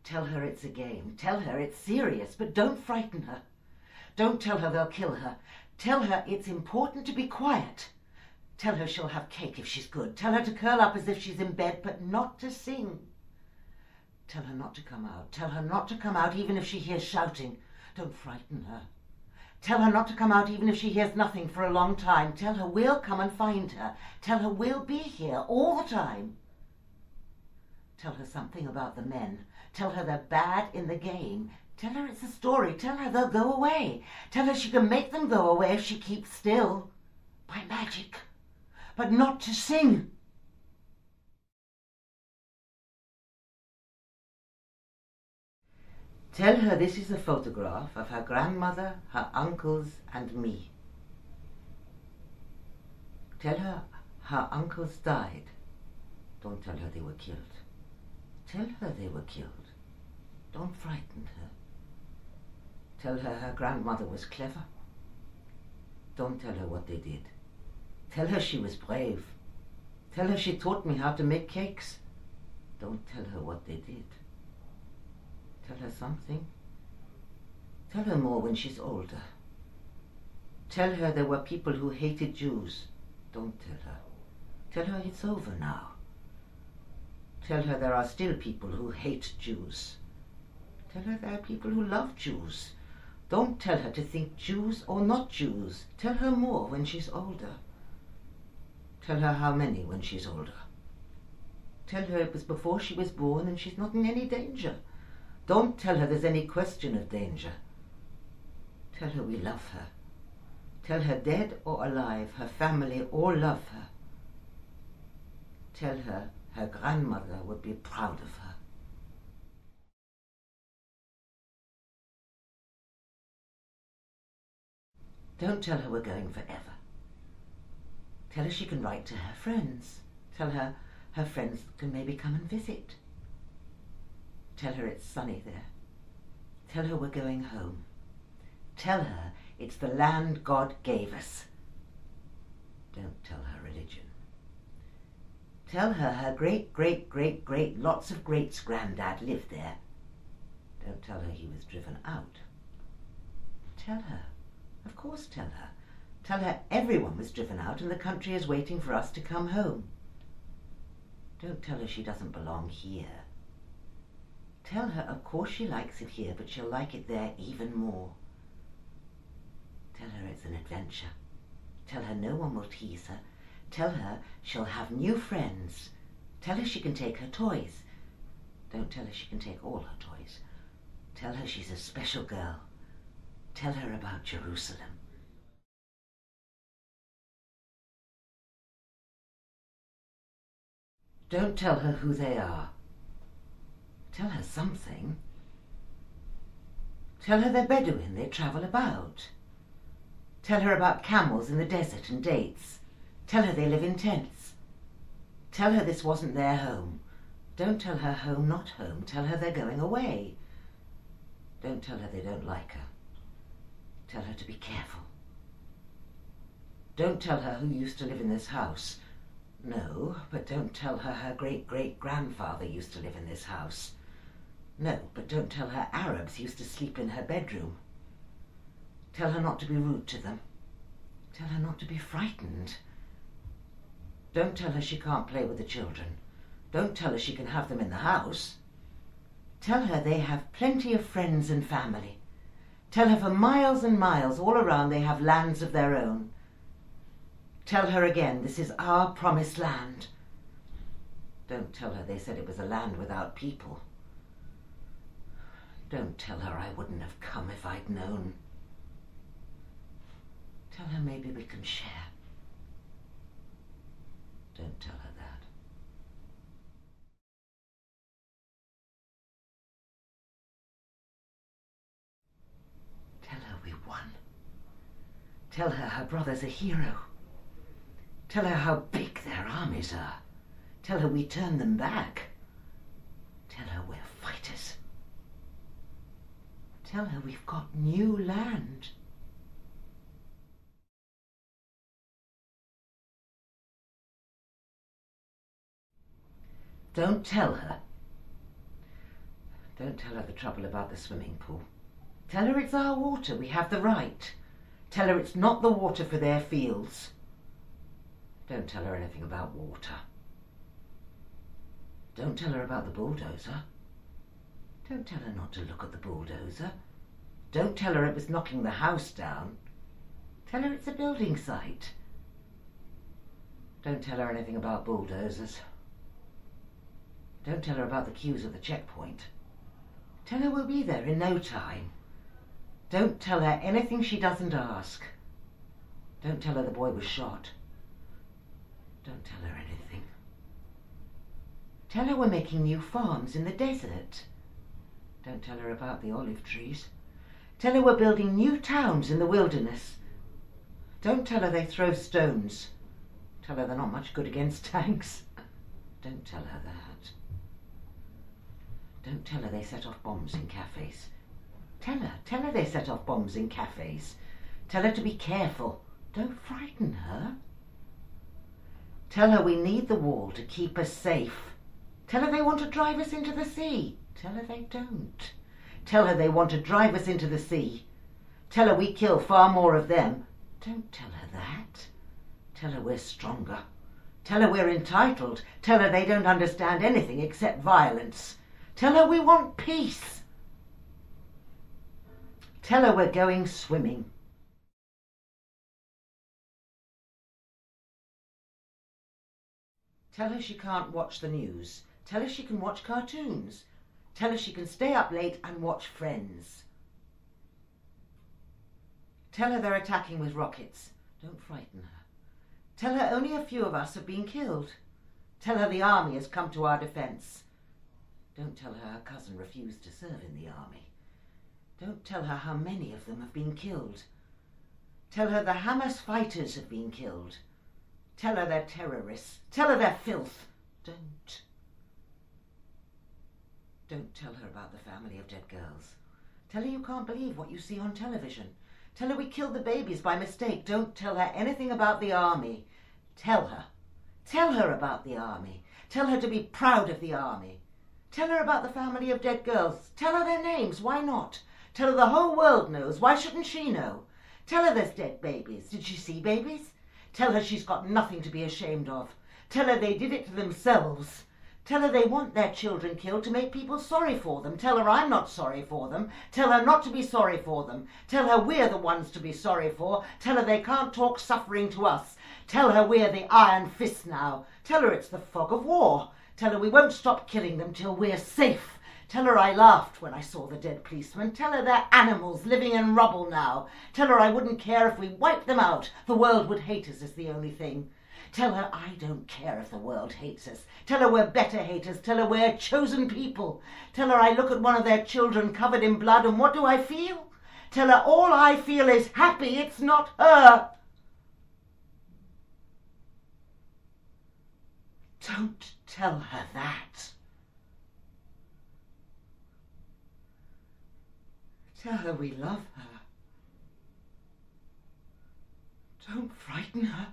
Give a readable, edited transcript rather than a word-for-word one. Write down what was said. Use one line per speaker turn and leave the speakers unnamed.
Tell her it's a game. Tell her it's serious, but don't frighten her. Don't tell her they'll kill her. Tell her it's important to be quiet. Tell her she'll have cake if she's good. Tell her to curl up as if she's in bed, but not to sing. Tell her not to come out. Tell her not to come out even if she hears shouting. Don't frighten her. Tell her not to come out even if she hears nothing for a long time. Tell her we'll come and find her. Tell her we'll be here all the time. Tell her something about the men. Tell her they're bad in the game. Tell her it's a story. Tell her they'll go away. Tell her she can make them go away if she keeps still. By magic. But not to sing. Tell her this is a photograph of her grandmother, her uncles, and me. Tell her her uncles died. Don't tell her they were killed. Tell her they were killed. Don't frighten her. Tell her her grandmother was clever. Don't tell her what they did. Tell her she was brave. Tell her she taught me how to make cakes. Don't tell her what they did. Tell her something. Tell her more when she's older. Tell her there were people who hated Jews. Don't tell her. Tell her it's over now. Tell her there are still people who hate Jews. Tell her there are people who love Jews. Don't tell her to think Jews or not Jews. Tell her more when she's older. Tell her how many when she's older. Tell her it was before she was born and she's not in any danger. Don't tell her there's any question of danger. Tell her we love her. Tell her dead or alive, her family all love her. Tell her her grandmother would be proud of her. Don't tell her we're going forever. Tell her she can write to her friends. Tell her her friends can maybe come and visit. Tell her it's sunny there. Tell her we're going home. Tell her it's the land God gave us. Don't tell her religion. Tell her her great lots of greats granddad lived there. Don't tell her he was driven out. Tell her. Of course tell her. Tell her everyone was driven out and the country is waiting for us to come home. Don't tell her she doesn't belong here. Tell her of course she likes it here, but she'll like it there even more. Tell her it's an adventure. Tell her no one will tease her. Tell her she'll have new friends. Tell her she can take her toys. Don't tell her she can take all her toys. Tell her she's a special girl. Tell her about Jerusalem. Don't tell her who they are. Tell her something. Tell her they're Bedouin, they travel about. Tell her about camels in the desert and dates. Tell her they live in tents. Tell her this wasn't their home. Don't tell her home, not home. Tell her they're going away. Don't tell her they don't like her. Tell her to be careful. Don't tell her who used to live in this house. No, but don't tell her her great-great-grandfather used to live in this house. No, but don't tell her Arabs used to sleep in her bedroom. Tell her not to be rude to them. Tell her not to be frightened. Don't tell her she can't play with the children. Don't tell her she can have them in the house. Tell her they have plenty of friends and family. Tell her for miles and miles all around they have lands of their own. Tell her again this is our promised land. Don't tell her they said it was a land without people. Don't tell her I wouldn't have come if I'd known. Tell her maybe we can share. Don't tell her that. Tell her we won. Tell her her brother's a hero. Tell her how big their armies are. Tell her we turned them back. Tell her we're fighters. Tell her we've got new land. Don't tell her. Don't tell her the trouble about the swimming pool. Tell her it's our water, we have the right. Tell her it's not the water for their fields. Don't tell her anything about water. Don't tell her about the bulldozer. Don't tell her not to look at the bulldozer. Don't tell her it was knocking the house down. Tell her it's a building site. Don't tell her anything about bulldozers. Don't tell her about the queues at the checkpoint. Tell her we'll be there in no time. Don't tell her anything she doesn't ask. Don't tell her the boy was shot. Don't tell her anything. Tell her we're making new farms in the desert. Don't tell her about the olive trees. Tell her we're building new towns in the wilderness. Don't tell her they throw stones. Tell her they're not much good against tanks. Don't tell her that. Don't tell her they set off bombs in cafes. Tell her they set off bombs in cafes. Tell her to be careful. Don't frighten her. Tell her we need the wall to keep us safe. Tell her they want to drive us into the sea. Tell her they don't. Tell her they want to drive us into the sea. Tell her we kill far more of them. Don't tell her that. Tell her we're stronger. Tell her we're entitled. Tell her they don't understand anything except violence. Tell her we want peace. Tell her we're going swimming. Tell her she can't watch the news. Tell her she can watch cartoons. Tell her she can stay up late and watch Friends. Tell her they're attacking with rockets. Don't frighten her. Tell her only a few of us have been killed. Tell her the army has come to our defence. Don't tell her her cousin refused to serve in the army. Don't tell her how many of them have been killed. Tell her the Hamas fighters have been killed. Tell her they're terrorists. Tell her they're filth. Don't. Don't tell her about the family of dead girls. Tell her you can't believe what you see on television. Tell her we killed the babies by mistake. Don't tell her anything about the army. Tell her. Tell her about the army. Tell her to be proud of the army. Tell her about the family of dead girls. Tell her their names. Why not? Tell her the whole world knows. Why shouldn't she know? Tell her there's dead babies. Did she see babies? Tell her she's got nothing to be ashamed of. Tell her they did it to themselves. Tell her they want their children killed to make people sorry for them. Tell her I'm not sorry for them. Tell her not to be sorry for them. Tell her we're the ones to be sorry for. Tell her they can't talk suffering to us. Tell her we're the iron fist now. Tell her it's the fog of war. Tell her we won't stop killing them till we're safe. Tell her I laughed when I saw the dead policemen. Tell her they're animals living in rubble now. Tell her I wouldn't care if we wiped them out. The world would hate us is the only thing. Tell her I don't care if the world hates us. Tell her we're better haters. Tell her we're chosen people. Tell her I look at one of their children covered in blood and what do I feel? Tell her all I feel is happy. It's not her. Don't tell her that. Tell her we love her. Don't frighten her.